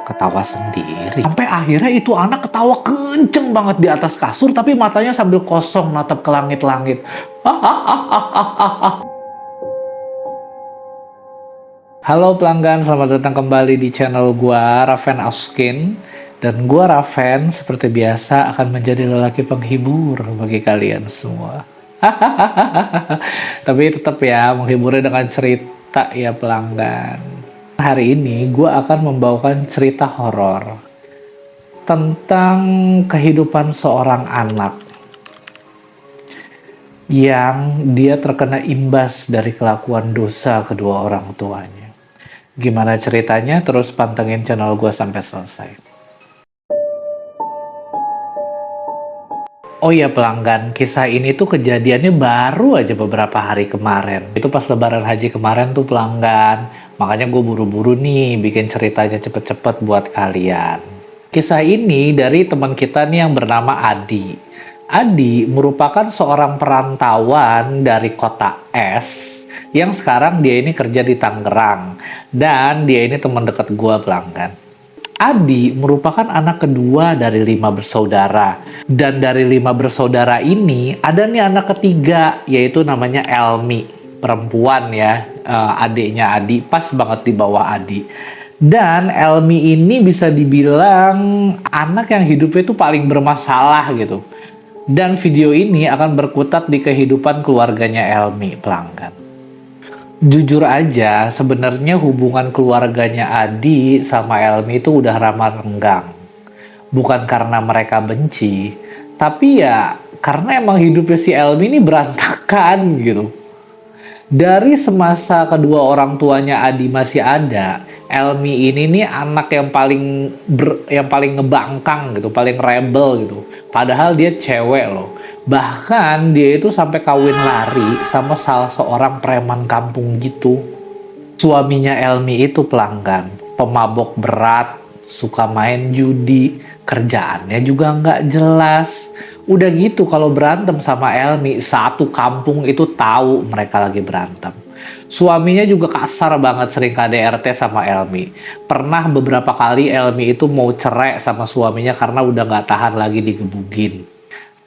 ketawa sendiri. Sampai akhirnya itu anak ketawa kenceng banget di atas kasur, tapi matanya sambil kosong natap ke langit-langit. Halo pelanggan, selamat datang kembali di channel gua, Raven Auskin. Dan gua Raven, seperti biasa akan menjadi lelaki penghibur bagi kalian semua. Tapi tetap ya, menghiburnya dengan cerita ya pelanggan. Hari ini gue akan membawakan cerita horor tentang kehidupan seorang anak yang dia terkena imbas dari kelakuan dosa kedua orang tuanya. Gimana ceritanya? Terus pantengin channel gue sampai selesai. Oh iya pelanggan, kisah ini tuh kejadiannya baru aja beberapa hari kemarin. Itu pas lebaran haji kemarin tuh pelanggan. Makanya gue buru-buru nih bikin ceritanya cepet-cepet buat kalian. Kisah ini dari teman kita nih yang bernama Adi. Adi merupakan seorang perantauan dari kota S yang sekarang dia ini kerja di Tangerang. Dan dia ini teman dekat gue pelanggan. Adi merupakan anak kedua dari 5 bersaudara. Dan dari 5 bersaudara ini ada nih anak ketiga yaitu namanya Elmi. Perempuan ya, adiknya Adi, pas banget di bawah Adi. Dan Elmi ini bisa dibilang anak yang hidupnya itu paling bermasalah gitu. Dan video ini akan berkutat di kehidupan keluarganya Elmi, pelanggan. Jujur aja, sebenarnya hubungan keluarganya Adi sama Elmi itu udah ramah renggang. Bukan karena mereka benci, tapi ya karena emang hidupnya si Elmi ini berantakan gitu. Dari semasa kedua orang tuanya Adi masih ada, Elmi ini nih anak yang paling ngebangkang gitu, paling rebel gitu. Padahal dia cewek loh. Bahkan dia itu sampai kawin lari sama salah seorang preman kampung gitu. Suaminya Elmi itu pelanggan, pemabok berat, suka main judi, kerjaannya juga nggak jelas. Udah gitu kalau berantem sama Elmi, satu kampung itu tahu mereka lagi berantem. Suaminya juga kasar banget, sering KDRT sama Elmi. Pernah beberapa kali Elmi itu mau cerai sama suaminya karena udah nggak tahan lagi digebugin.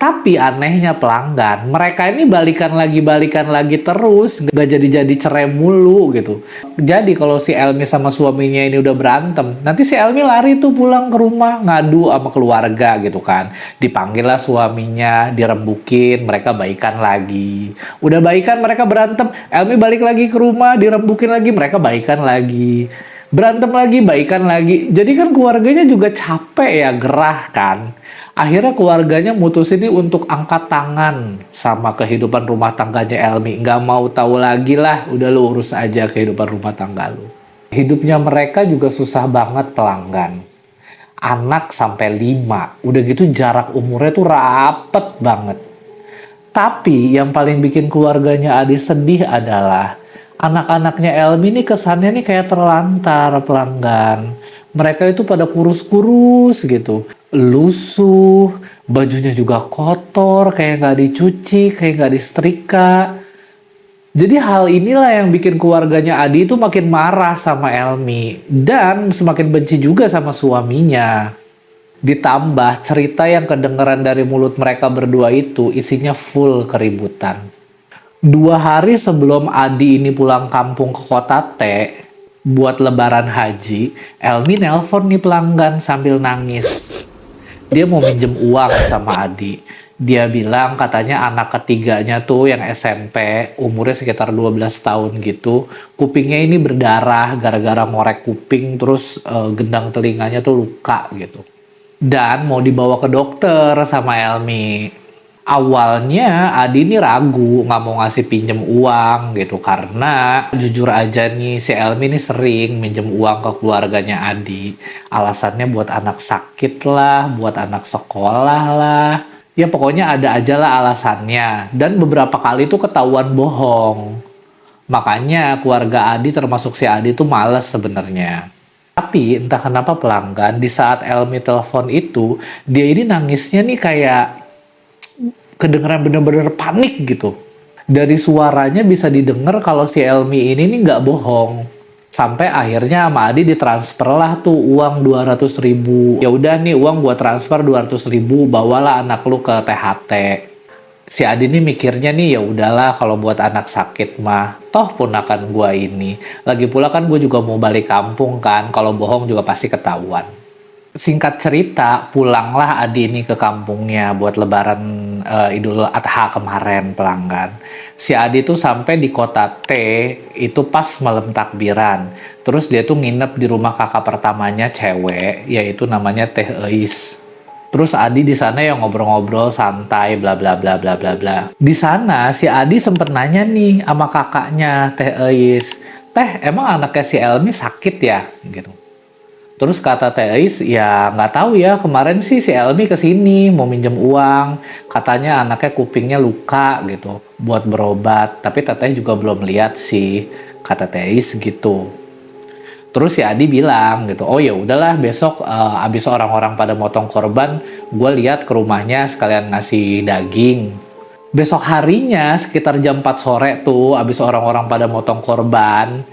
Tapi anehnya pelanggan, mereka ini balikan lagi terus, nggak jadi cerai mulu gitu. Jadi kalau si Elmi sama suaminya ini udah berantem, nanti si Elmi lari tuh pulang ke rumah ngadu sama keluarga gitu kan. Dipanggil lah suaminya, dirembukin, mereka baikan lagi. Udah baikan mereka berantem, Elmi balik lagi ke rumah, dirembukin lagi, mereka baikan lagi. Berantem lagi, baikan lagi. Jadi kan keluarganya juga capek ya, gerah kan. Akhirnya keluarganya mutusin ini untuk angkat tangan sama kehidupan rumah tangganya Elmi. Nggak mau tahu lagi lah, udah lu urus aja kehidupan rumah tangga lu. Hidupnya mereka juga susah banget pelanggan. Anak sampai 5, udah gitu jarak umurnya tuh rapet banget. Tapi yang paling bikin keluarganya Adi sedih adalah anak-anaknya Elmi ini kesannya nih kayak terlantar pelanggan. Mereka itu pada kurus-kurus gitu. Lusuh, bajunya juga kotor, kayak nggak dicuci, kayak nggak disetrika. Jadi hal inilah yang bikin keluarganya Adi itu makin marah sama Elmi. Dan semakin benci juga sama suaminya. Ditambah cerita yang kedengeran dari mulut mereka berdua itu isinya full keributan. 2 hari sebelum Adi ini pulang kampung ke kota T, buat lebaran haji, Elmi nelpon nih pelanggan sambil nangis. Dia mau minjem uang sama Adi. Dia bilang katanya anak ketiganya tuh yang SMP, umurnya sekitar 12 tahun gitu. Kupingnya ini berdarah gara-gara ngorek kuping, terus gendang telinganya tuh luka gitu. Dan mau dibawa ke dokter sama Elmi. Awalnya Adi ini ragu nggak mau ngasih pinjem uang gitu karena jujur aja nih si Elmi ini sering minjem uang ke keluarganya Adi. Alasannya buat anak sakit lah, buat anak sekolah lah. Ya pokoknya ada aja lah alasannya. Dan beberapa kali tuh ketahuan bohong. Makanya keluarga Adi termasuk si Adi tuh males sebenarnya. Tapi entah kenapa pelanggan di saat Elmi telepon itu dia ini nangisnya nih kayak kedengeran bener-bener panik gitu. Dari suaranya bisa didengar kalau si Elmi ini nih nggak bohong. Sampai akhirnya sama Adi ditransfer lah tuh uang 200.000. Ya udah nih uang gua transfer 200.000, bawalah anak lu ke THT. Si Adi nih mikirnya nih ya udahlah kalau buat anak sakit mah toh ponakan gua ini. Lagi pula kan gue juga mau balik kampung kan, kalau bohong juga pasti ketahuan. Singkat cerita, pulanglah Adi ini ke kampungnya buat lebaran Idul Adha kemarin pelanggan. Si Adi tuh sampai di kota T itu pas malam takbiran. Terus dia tuh nginep di rumah kakak pertamanya cewek, yaitu namanya Teh Eis. Terus Adi di sana yang ngobrol-ngobrol santai bla bla bla bla bla bla. Di sana si Adi sempet nanya nih sama kakaknya Teh Eis, "Teh, emang anaknya si Elmi sakit ya?" gitu. Terus kata Teis, ya nggak tahu ya, kemarin sih si Elmi kesini mau minjem uang. Katanya anaknya kupingnya luka gitu, buat berobat. Tapi teteh juga belum lihat sih, kata Teis gitu. Terus si Adi bilang gitu, oh ya udahlah besok abis orang-orang pada motong korban, gue lihat ke rumahnya sekalian ngasih daging. Besok harinya sekitar jam 4 sore tuh, abis orang-orang pada motong korban,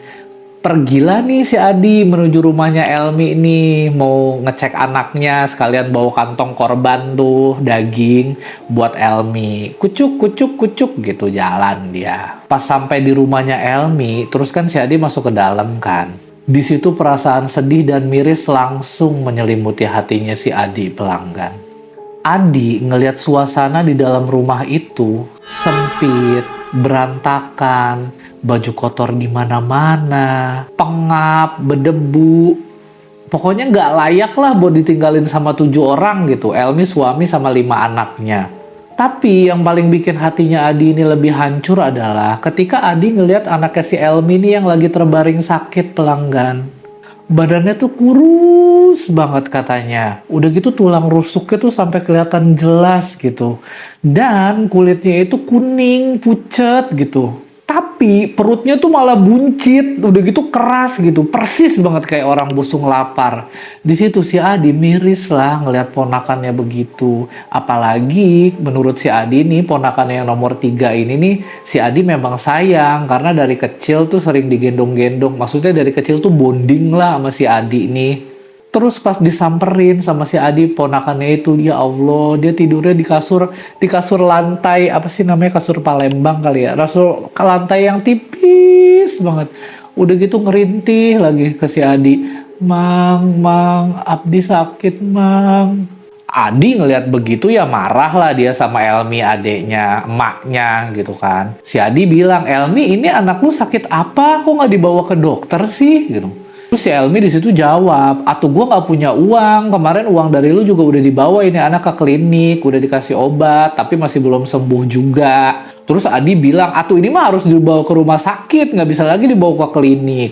pergilah nih si Adi menuju rumahnya Elmi nih, mau ngecek anaknya sekalian bawa kantong korban tuh daging buat Elmi. Kucuk kucuk kucuk gitu jalan dia. Pas sampai di rumahnya Elmi, terus kan si Adi masuk ke dalam kan. Di situ perasaan sedih dan miris langsung menyelimuti hatinya si Adi pelanggan. Adi ngelihat suasana di dalam rumah itu sempit, berantakan, baju kotor di mana-mana, pengap, berdebu. Pokoknya nggak layak lah buat ditinggalin sama 7 orang gitu. Elmi suami sama 5 anaknya. Tapi yang paling bikin hatinya Adi ini lebih hancur adalah ketika Adi ngelihat anaknya si Elmi ini yang lagi terbaring sakit pelanggan. Badannya tuh kurus banget katanya. Udah gitu tulang rusuknya tuh sampai kelihatan jelas gitu. Dan kulitnya itu kuning, pucet gitu. Tapi perutnya tuh malah buncit, udah gitu keras gitu, persis banget kayak orang busung lapar. Di situ si Adi miris lah ngelihat ponakannya begitu. Apalagi menurut si Adi nih ponakannya yang nomor 3 ini nih, si Adi memang sayang karena dari kecil tuh sering digendong-gendong. Maksudnya dari kecil tuh bonding lah sama si Adi nih. Terus pas disamperin sama si Adi ponakannya itu, ya Allah, dia tidurnya di kasur lantai, apa sih namanya, kasur Palembang kali ya, kasur lantai yang tipis banget. Udah gitu ngerintih lagi ke si Adi, Mang, Abdi sakit, Mang." Adi ngelihat begitu ya marah lah dia sama Elmi adeknya, emaknya gitu kan. Si Adi bilang, "Elmi, ini anak lu sakit apa? Kok nggak dibawa ke dokter sih?" gitu. Terus si Elmi di situ jawab, "Atuh gua nggak punya uang. Kemarin uang dari lu juga udah dibawa ini anak ke klinik, udah dikasih obat, tapi masih belum sembuh juga." Terus Adi bilang, "Atuh ini mah harus dibawa ke rumah sakit, nggak bisa lagi dibawa ke klinik."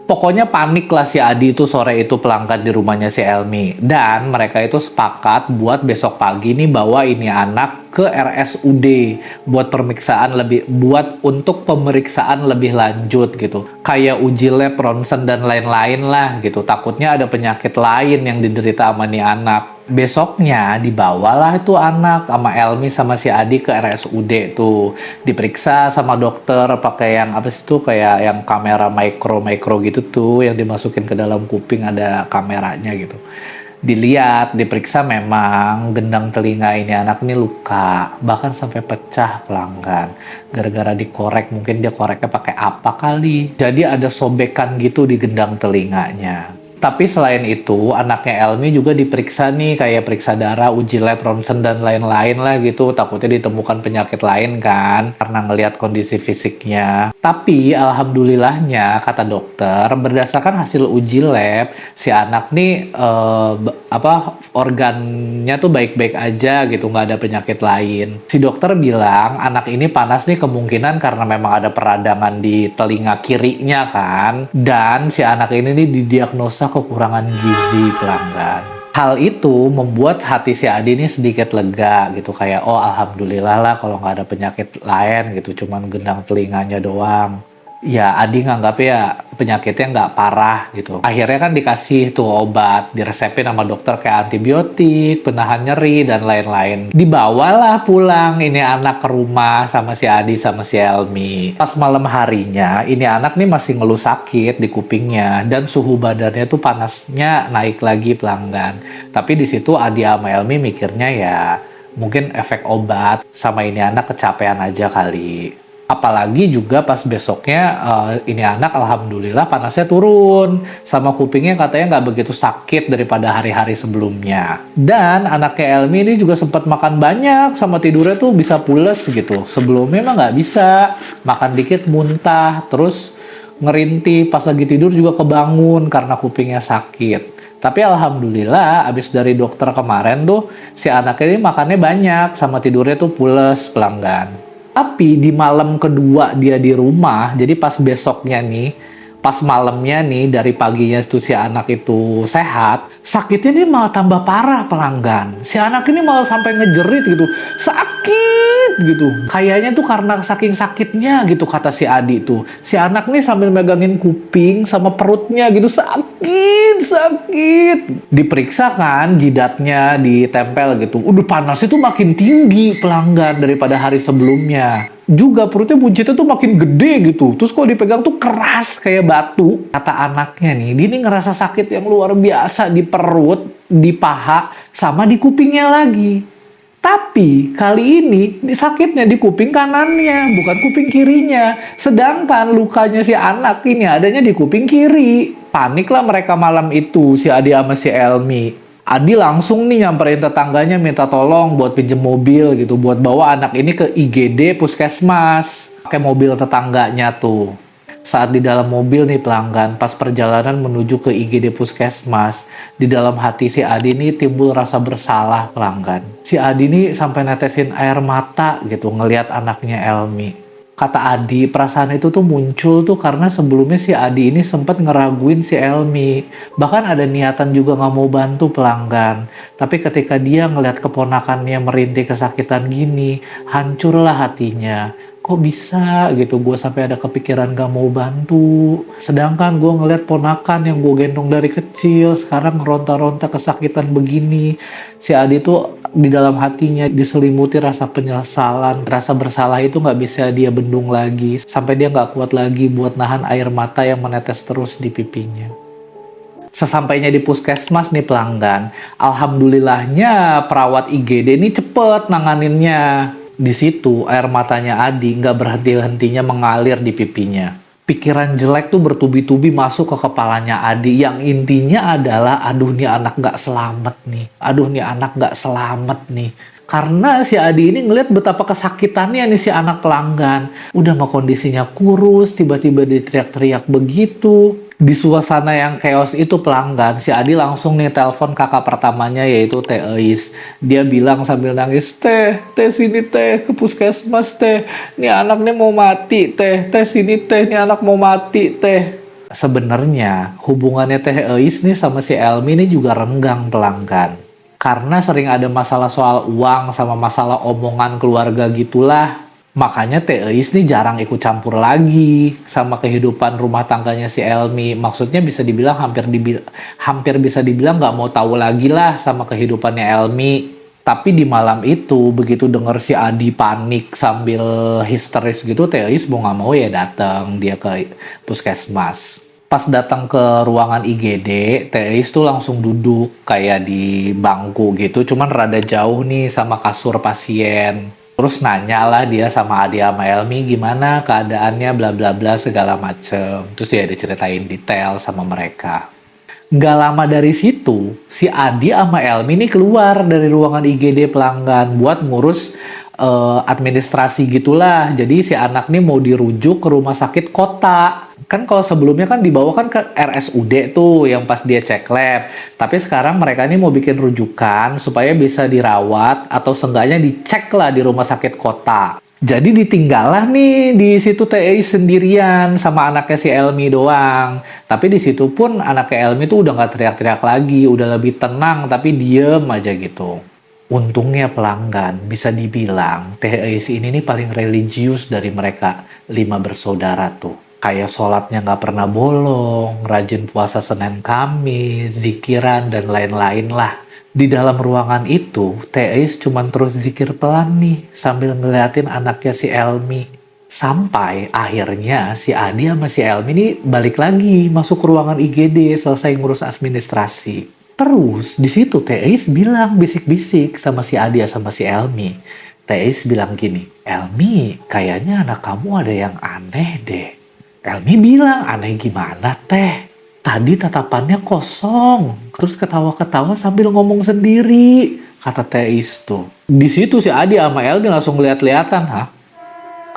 Pokoknya panik lah si Adi itu sore itu pelanggan di rumahnya si Elmi. Dan mereka itu sepakat buat besok pagi nih bawa ini anak ke RSUD untuk pemeriksaan lebih lanjut gitu. Kayak uji lab, ronsen dan lain-lain lah gitu. Takutnya ada penyakit lain yang diderita sama nih anak. Besoknya dibawalah itu anak sama Elmi sama si Adi ke RSUD tuh, diperiksa sama dokter pakai yang apa sih tuh, kayak yang kamera mikro gitu tuh yang dimasukin ke dalam kuping, ada kameranya gitu. Dilihat, diperiksa, memang gendang telinga ini anak ini luka, bahkan sampai pecah pelanggan. Gara-gara dikorek, mungkin dia koreknya pakai apa kali. Jadi ada sobekan gitu di gendang telinganya. Tapi selain itu, anaknya Elmi juga diperiksa nih, kayak periksa darah, uji lab, ronsen, dan lain-lain lah gitu. Takutnya ditemukan penyakit lain kan, karena ngelihat kondisi fisiknya. Tapi alhamdulillahnya, kata dokter, berdasarkan hasil uji lab, si anak nih organnya tuh baik-baik aja gitu, nggak ada penyakit lain. Si dokter bilang anak ini panas nih kemungkinan karena memang ada peradangan di telinga kirinya kan, dan si anak ini nih didiagnosa kekurangan gizi pelanggan. Hal itu membuat hati si Adi ini sedikit lega gitu, kayak oh alhamdulillah lah kalau nggak ada penyakit lain gitu, cuman gendang telinganya doang. Ya, Adi nganggap ya penyakitnya nggak parah gitu. Akhirnya kan dikasih tuh obat, diresepin sama dokter kayak antibiotik, penahan nyeri, dan lain-lain. Dibawalah pulang ini anak ke rumah sama si Adi sama si Elmi. Pas malam harinya, ini anak nih masih ngeluh sakit di kupingnya, dan suhu badannya tuh panasnya naik lagi pelanggan. Tapi di situ Adi sama Elmi mikirnya ya, mungkin efek obat sama ini anak kecapean aja kali. Apalagi juga pas besoknya ini anak alhamdulillah panasnya turun. Sama kupingnya katanya nggak begitu sakit daripada hari-hari sebelumnya. Dan anaknya Elmi ini juga sempat makan banyak sama tidurnya tuh bisa pules gitu. Sebelumnya mah nggak bisa. Makan dikit muntah, terus ngerintih pas lagi tidur juga kebangun karena kupingnya sakit. Tapi alhamdulillah abis dari dokter kemarin tuh si anak ini makannya banyak sama tidurnya tuh pules pelanggan. Tapi di malam kedua dia di rumah, jadi pas besoknya nih, pas malamnya nih dari paginya itu si anak itu sehat, sakitnya ini malah tambah parah pelanggan. Si anak ini malah sampai ngejerit gitu, sakit gitu. Kayaknya tuh karena saking sakitnya gitu kata si Adi tuh. Si anak nih sambil megangin kuping sama perutnya gitu, sakit, sakit. Diperiksa kan jidatnya ditempel gitu. Udah panas itu makin tinggi pelanggan daripada hari sebelumnya. Juga perutnya buncitnya tuh makin gede gitu. Terus kalau dipegang tuh keras kayak batu. Kata anaknya nih, dia ini ngerasa sakit yang luar biasa di perut, di paha, sama di kupingnya lagi. Tapi kali ini sakitnya di kuping kanannya, bukan kuping kirinya. Sedangkan lukanya si anak ini adanya di kuping kiri. Paniklah mereka malam itu, si Adi sama si Elmi. Adi langsung nih nyamperin tetangganya minta tolong buat pinjem mobil gitu, buat bawa anak ini ke IGD Puskesmas. Pakai mobil tetangganya tuh. Saat di dalam mobil nih pelanggan, pas perjalanan menuju ke IGD Puskesmas, di dalam hati si Adi ini timbul rasa bersalah pelanggan. Si Adi ini sampai netesin air mata gitu ngelihat anaknya Elmi. Kata Adi, perasaan itu tuh muncul tuh karena sebelumnya si Adi ini sempat ngeraguin si Elmi. Bahkan ada niatan juga nggak mau bantu pelanggan. Tapi ketika dia ngeliat keponakannya merintih kesakitan gini, hancurlah hatinya. Kok bisa gitu gue sampai ada kepikiran gak mau bantu. Sedangkan gue ngeliat ponakan yang gue gendong dari kecil sekarang ronta-ronta kesakitan begini. Si Adi tuh di dalam hatinya diselimuti rasa penyesalan. Rasa bersalah itu gak bisa dia bendung lagi. Sampai dia gak kuat lagi buat nahan air mata yang menetes terus di pipinya. Sesampainya di puskesmas nih pelanggan, alhamdulillahnya perawat IGD ini cepet nanganinnya. Di situ air matanya Adi nggak berhenti-hentinya mengalir di pipinya. Pikiran jelek tuh bertubi-tubi masuk ke kepalanya Adi yang intinya adalah aduh nih anak nggak selamat nih. Aduh nih anak nggak selamat nih. Karena si Adi ini ngeliat betapa kesakitannya nih si anak pelanggan. Udah mah kondisinya kurus, tiba-tiba diteriak-teriak begitu. Di suasana yang chaos itu pelanggan, si Adi langsung nih telepon kakak pertamanya yaitu Teh Eis. Dia bilang sambil nangis, Teh sini teh ke puskesmas teh. Nih anak nih mau mati teh sini teh, nih anak mau mati teh. Sebenarnya hubungannya Teh Eis nih sama si Elmi ini juga renggang pelanggan. Karena sering ada masalah soal uang sama masalah omongan keluarga gitulah. Makanya Teh Eis nih jarang ikut campur lagi sama kehidupan rumah tangganya si Elmi. Maksudnya bisa dibilang hampir bisa dibilang nggak mau tahu lagi lah sama kehidupannya Elmi. Tapi di malam itu begitu denger si Adi panik sambil histeris gitu, Teh Eis mau nggak mau ya datang dia ke puskesmas. Pas datang ke ruangan IGD, Teh Eis tuh langsung duduk kayak di bangku gitu, cuman rada jauh nih sama kasur pasien. Terus nanya lah dia sama Adi sama Elmi gimana keadaannya bla bla bla segala macem. Terus dia diceritain detail sama mereka. Nggak lama dari situ, si Adi sama Elmi ini keluar dari ruangan IGD pelanggan buat ngurus administrasi gitulah. Jadi si anak nih mau dirujuk ke rumah sakit kota. Kan kalau sebelumnya kan dibawa kan ke RSUD tuh yang pas dia cek lab. Tapi sekarang mereka ini mau bikin rujukan supaya bisa dirawat atau seenggaknya dicek lah di rumah sakit kota. Jadi ditinggal lah nih di situ TI sendirian sama anaknya si Elmi doang. Tapi di situ pun anaknya Elmi tuh udah nggak teriak-teriak lagi, udah lebih tenang tapi diem aja gitu. Untungnya pelanggan bisa dibilang TI ini nih paling religius dari mereka 5 bersaudara tuh. Kayak sholatnya nggak pernah bolong, rajin puasa Senin Kamis, zikiran, dan lain-lain lah. Di dalam ruangan itu, Teis cuman terus zikir pelan nih, sambil ngeliatin anaknya si Elmi. Sampai akhirnya si Adi sama si Elmi ini balik lagi masuk ke ruangan IGD selesai ngurus administrasi. Terus di situ Teis bilang bisik-bisik sama si Adi sama si Elmi. Teis bilang gini, Elmi, kayaknya anak kamu ada yang aneh deh. Elmi bilang, aneh gimana teh? Tadi tatapannya kosong. Terus ketawa-ketawa sambil ngomong sendiri. Kata Teis tuh. Di situ si Adi sama Elmi langsung lihat-lihatan. Hah?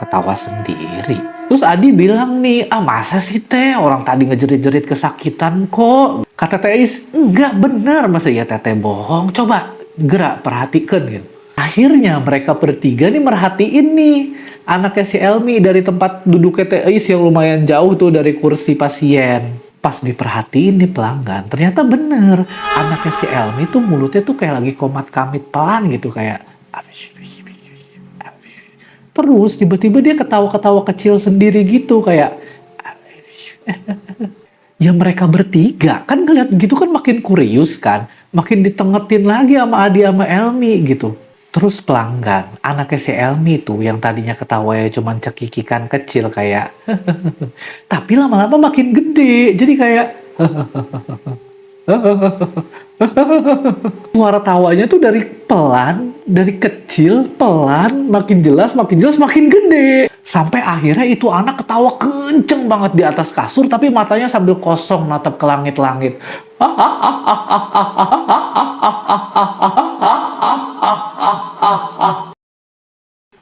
Ketawa sendiri. Terus Adi bilang nih, masa sih teh? Orang tadi ngejerit-jerit kesakitan kok. Kata Teis, enggak bener. Masa ya teteh bohong? Coba gerak perhatikan gitu. Akhirnya mereka bertiga nih merhatiin nih. Anaknya si Elmi dari tempat duduknya Teis yang lumayan jauh tuh dari kursi pasien. Pas diperhatiin nih pelanggan, ternyata bener. Anaknya si Elmi tuh mulutnya tuh kayak lagi komat kamit pelan gitu kayak. Terus tiba-tiba dia ketawa-ketawa kecil sendiri gitu kayak. Ya mereka bertiga kan ngeliat gitu kan makin kurius kan. Makin ditengetin lagi sama Adi sama Elmi gitu. Terus pelanggan, anaknya si Elmi tuh yang tadinya ketawanya cuman cekikikan kecil kayak tapi lama-lama makin gede, jadi kayak suara tawanya tuh dari pelan, dari kecil, pelan, makin jelas, makin gede. Sampai akhirnya itu anak ketawa kenceng banget di atas kasur tapi matanya sambil kosong natap ke langit-langit.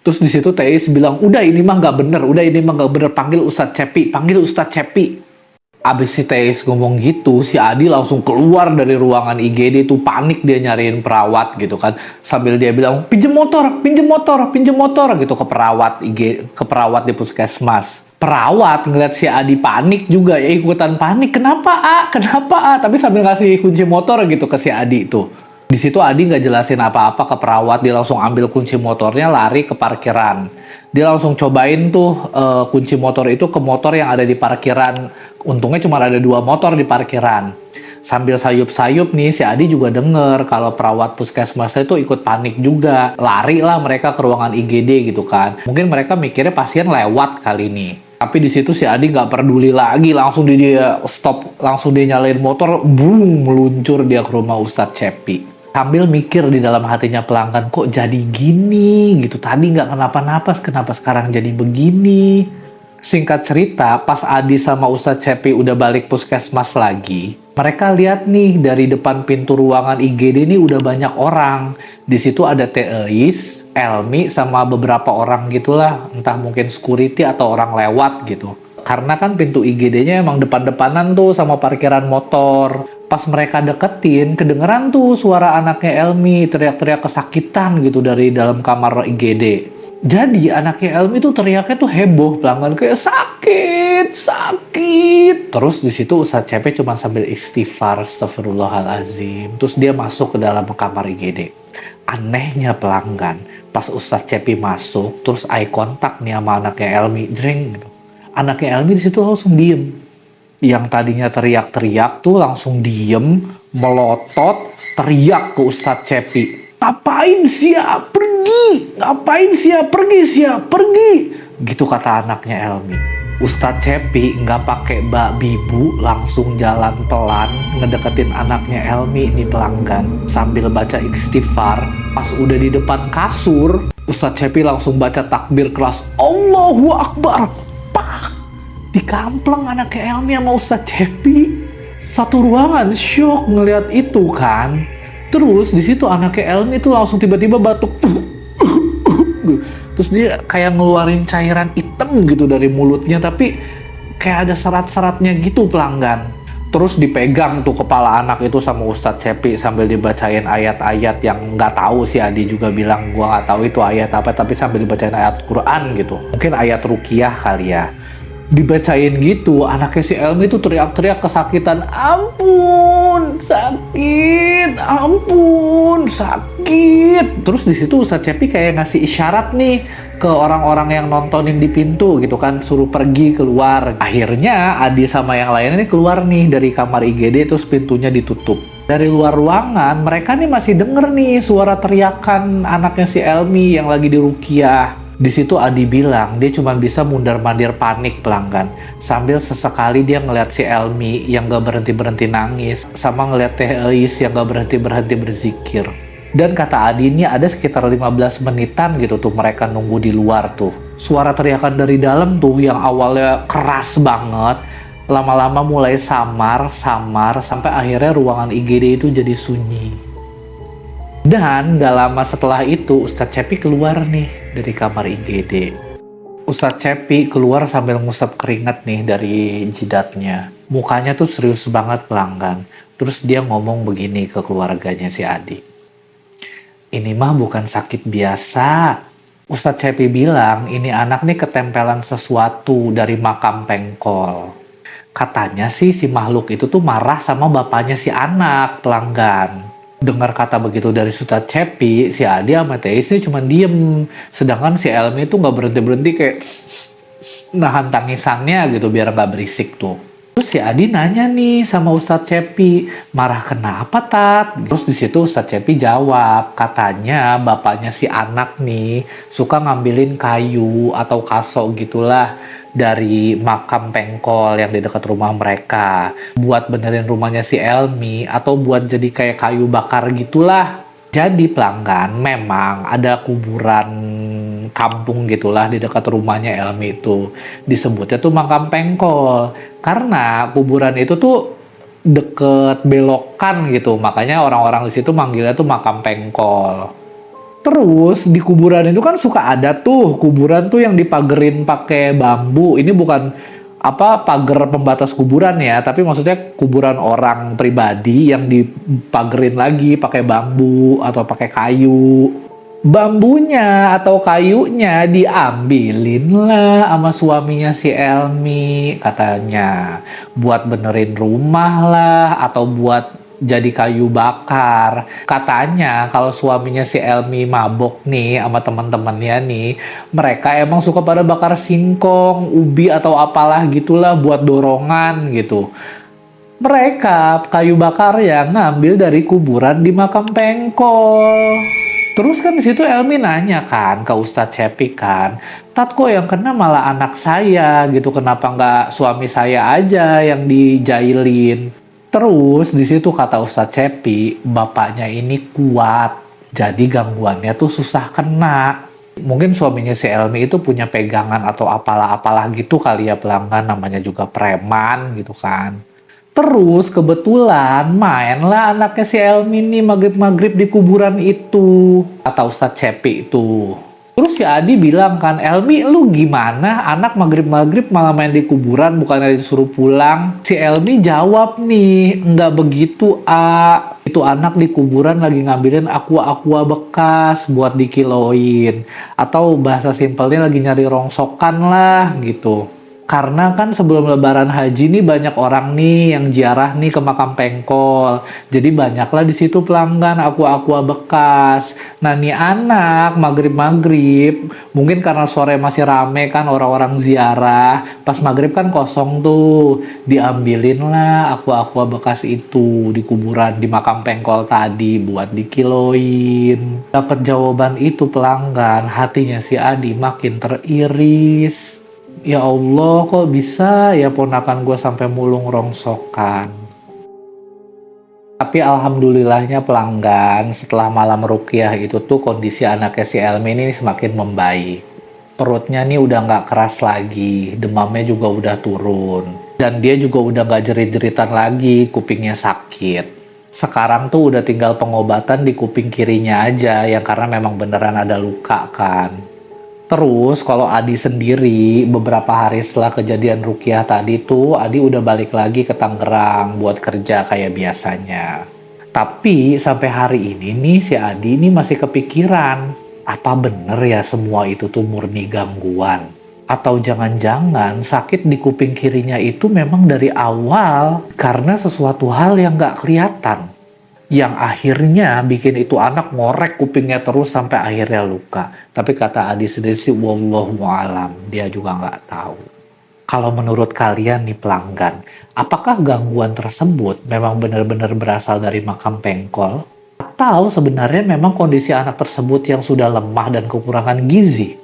Terus di situ Teis bilang, udah ini mah nggak bener, panggil Ustadz Cepi. Abis si Teis ngomong gitu, si Adi langsung keluar dari ruangan IGD tuh panik dia nyariin perawat gitu kan. Sambil dia bilang, pinjem motor gitu ke perawat di puskesmas. Perawat ngeliat si Adi panik juga ya ikutan panik. Kenapa A? Tapi sambil ngasih kunci motor gitu ke si Adi tuh. Di situ Adi nggak jelasin apa-apa ke perawat, dia langsung ambil kunci motornya lari ke parkiran. Dia langsung cobain tuh kunci motor itu ke motor yang ada di parkiran. Untungnya cuma ada 2 motor di parkiran. Sambil sayup-sayup nih si Adi juga denger kalau perawat puskesmasnya itu ikut panik juga. Lari lah mereka ke ruangan IGD gitu kan. Mungkin mereka mikirnya pasien lewat kali ini. Tapi di situ si Adi nggak peduli lagi, langsung dia stop, langsung dia nyalain motor, boom, meluncur dia ke rumah Ustadz Cepi. Sambil mikir di dalam hatinya pelanggan, kok jadi gini gitu, tadi nggak kenapa-napa, kenapa sekarang jadi begini. Singkat cerita, pas Adi sama Ustadz Cepi udah balik puskesmas lagi, mereka lihat nih dari depan pintu ruangan IGD ini udah banyak orang. Di situ ada Teis, Elmi, sama beberapa orang gitulah, entah mungkin security atau orang lewat gitu. Karena kan pintu IGD-nya emang depan-depanan tuh sama parkiran motor. Pas mereka deketin, kedengeran tuh suara anaknya Elmi teriak-teriak kesakitan gitu dari dalam kamar IGD. Jadi anaknya Elmi tuh teriaknya tuh heboh, pelanggan kayak sakit. Terus di situ Ustadz Cepi cuma sambil istighfar, astagfirullahalazim. Terus dia masuk ke dalam kamar IGD. Anehnya pelanggan, pas Ustadz Cepi masuk, terus eye contact nih sama anaknya Elmi, jreng gitu. Anaknya Elmi di situ langsung diem. Yang tadinya teriak-teriak tuh langsung diem, melotot, teriak ke Ustadz Cepi. Ngapain siap pergi? Gitu kata anaknya Elmi. Ustadz Cepi nggak pakai bak bibu, langsung jalan pelan ngedeketin anaknya Elmi nih pelanggan. Sambil baca istighfar, pas udah di depan kasur, Ustadz Cepi langsung baca takbir keras, Allahu Akbar. Dikampleng anaknya Elmi sama Ustadz Cepi. Satu ruangan syok ngeliat itu kan. Terus di situ anaknya Elmi itu langsung tiba-tiba batuk. Terus dia kayak ngeluarin cairan hitam gitu dari mulutnya, tapi kayak ada serat-seratnya gitu pelanggan. Terus dipegang tuh kepala anak itu sama Ustadz Cepi sambil dibacain ayat-ayat yang nggak tahu, si Adi juga bilang gua nggak tahu itu ayat apa, tapi sambil dibacain ayat Quran gitu. Mungkin ayat ruqyah kali ya. Dibacain gitu, anaknya si Elmi tuh teriak-teriak kesakitan, ampun sakit. Terus di situ Ustadz Cepi kayak ngasih isyarat nih, ke orang-orang yang nontonin di pintu gitu kan, suruh pergi keluar. Akhirnya Adi sama yang lainnya ini keluar nih dari kamar IGD, terus pintunya ditutup. Dari luar ruangan mereka nih masih denger nih suara teriakan anaknya si Elmi yang lagi diruqyah. Di situ Adi bilang dia cuma bisa mundar-mandir panik pelanggan, sambil sesekali dia ngeliat si Elmi yang gak berhenti-berhenti nangis, sama ngeliat Teh Eis yang gak berhenti-berhenti berzikir. Dan kata Adi ini ada sekitar 15 menitan gitu tuh mereka nunggu di luar tuh. Suara teriakan dari dalam tuh yang awalnya keras banget, lama-lama mulai samar, sampai akhirnya ruangan IGD itu jadi sunyi. Dan gak lama setelah itu Ustadz Cepi keluar nih dari kamar IGD. Ustadz Cepi keluar sambil ngusap keringat nih dari jidatnya. Mukanya tuh serius banget pelanggan. Terus dia ngomong begini ke keluarganya si Adi. Ini mah bukan sakit biasa. Ustadz Cepi bilang ini anak nih ketempelan sesuatu dari makam Pengkol. Katanya sih si makhluk itu tuh marah sama bapaknya si anak pelanggan. Dengar kata begitu dari Ustadz Cepi, si Adi sama Teis ini cuma diem. Sedangkan si Elmi tuh gak berhenti-berhenti kayak nahan tangisannya gitu biar gak berisik tuh. Terus si Adi nanya nih sama Ustadz Cepi, marah kenapa Tat? Terus di situ Ustadz Cepi jawab, katanya bapaknya si anak nih suka ngambilin kayu atau kaso gitulah dari makam Pengkol yang di dekat rumah mereka buat benerin rumahnya si Elmi atau buat jadi kayak kayu bakar gitulah. Jadi pelanggan memang ada kuburan kampung gitulah di dekat rumahnya Elmi itu. Disebutnya tuh makam Pengkol. Karena kuburan itu tuh deket belokan gitu. Makanya orang-orang di situ manggilnya tuh makam Pengkol. Terus di kuburan itu kan suka ada tuh kuburan tuh yang dipagerin pakai bambu. Ini bukan pagar pembatas kuburan ya, tapi maksudnya kuburan orang pribadi yang dipagerin lagi pakai bambu atau pakai kayu. Bambunya atau kayunya diambilin lah sama suaminya si Elmi katanya buat benerin rumah lah atau buat jadi kayu bakar. Katanya kalau suaminya si Elmi mabok nih sama teman-temannya nih, mereka emang suka pada bakar singkong, ubi atau apalah gitulah buat dorongan gitu. Mereka kayu bakar yang ngambil dari kuburan di makam Pengkol. Terus kan di situ Elmi nanya kan ke Ustadz Cepi kan, Tat kok yang kena malah anak saya gitu, kenapa nggak suami saya aja yang dijailin? Terus di situ kata Ustadz Cepi, bapaknya ini kuat, jadi gangguannya tuh susah kena. Mungkin suaminya si Elmi itu punya pegangan atau apalah-apalah gitu kali ya pelanggan, namanya juga preman gitu kan. Terus kebetulan mainlah anaknya si Elmi nih maghrib-maghrib di kuburan itu, kata Ustadz Cepi itu. Terus si Adi bilang kan, Elmi lu gimana? Anak maghrib-maghrib malah main di kuburan bukannya disuruh pulang. Si Elmi jawab nih, enggak begitu Itu anak di kuburan lagi ngambilin aqua bekas buat dikiloin. Atau bahasa simpelnya lagi nyari rongsokan lah gitu. Karena kan sebelum lebaran haji nih banyak orang nih yang ziarah nih ke makam Pengkol. Jadi banyaklah di situ pelanggan aqua bekas. Nah nih anak maghrib mungkin karena sore masih rame kan orang-orang ziarah. Pas maghrib kan kosong tuh. Diambilin lah aqua bekas itu di kuburan di makam Pengkol tadi buat dikiloin. Dapat jawaban itu pelanggan, hatinya si Adi makin teriris. Ya Allah, kok bisa ya ponakan gue sampai mulung rongsokan. Tapi alhamdulillahnya pelanggan, setelah malam ruqyah itu tuh kondisi anaknya si Elmi ini semakin membaik. Perutnya nih udah nggak keras lagi, demamnya juga udah turun. Dan dia juga udah nggak jerit-jeritan lagi, kupingnya sakit. Sekarang tuh udah tinggal pengobatan di kuping kirinya aja, yang karena memang beneran ada luka kan. Terus kalau Adi sendiri beberapa hari setelah kejadian ruqyah tadi tuh Adi udah balik lagi ke Tangerang buat kerja kayak biasanya. Tapi sampai hari ini nih si Adi ini masih kepikiran, apa bener ya semua itu tuh murni gangguan? Atau jangan-jangan sakit di kuping kirinya itu memang dari awal karena sesuatu hal yang gak kelihatan. yang akhirnya bikin itu anak ngorek kupingnya terus sampai akhirnya luka. Tapi kata Adi sendiri sih, wallahu alam, dia juga nggak tahu. Kalau menurut kalian nih pelanggan, apakah gangguan tersebut memang benar-benar berasal dari makam pengkol? Atau sebenarnya memang kondisi anak tersebut yang sudah lemah dan kekurangan gizi?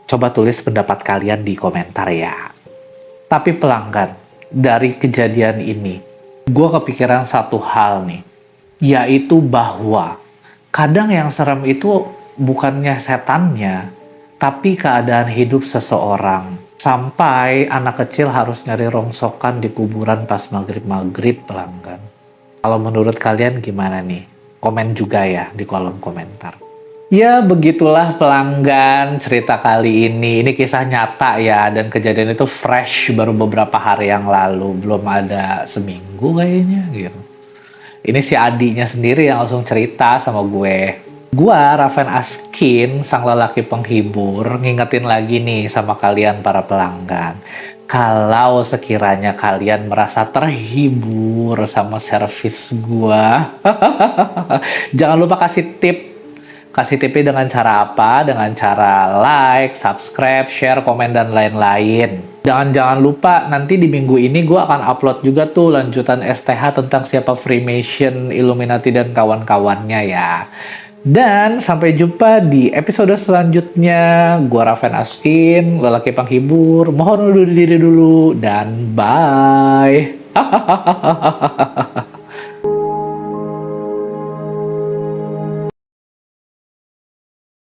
Coba tulis pendapat kalian di komentar ya. Tapi pelanggan, dari kejadian ini, gue kepikiran satu hal nih, yaitu bahwa kadang yang serem itu bukannya setannya, tapi keadaan hidup seseorang. Sampai anak kecil harus nyari rongsokan di kuburan pas maghrib-maghrib pelanggan. Kalau menurut kalian gimana nih? Komen juga ya di kolom komentar. Ya begitulah pelanggan cerita kali ini. Ini kisah nyata ya, dan kejadian itu fresh baru beberapa hari yang lalu. Belum ada seminggu kayaknya gitu. Ini si adiknya sendiri yang langsung cerita sama gue. Gua, Raven Askin, sang lelaki penghibur, ngingetin lagi nih sama kalian para pelanggan. Kalau sekiranya kalian merasa terhibur sama servis gua, jangan lupa kasih tip. Kasih tipnya dengan cara apa? Dengan cara like, subscribe, share, komen, dan lain-lain. Jangan lupa nanti di minggu ini gue akan upload juga tuh lanjutan STH tentang siapa Freemason, Illuminati, dan kawan-kawannya ya. Dan sampai jumpa di episode selanjutnya. Gue Raven Askin, lelaki penghibur. Mohon undur diri dulu dan bye.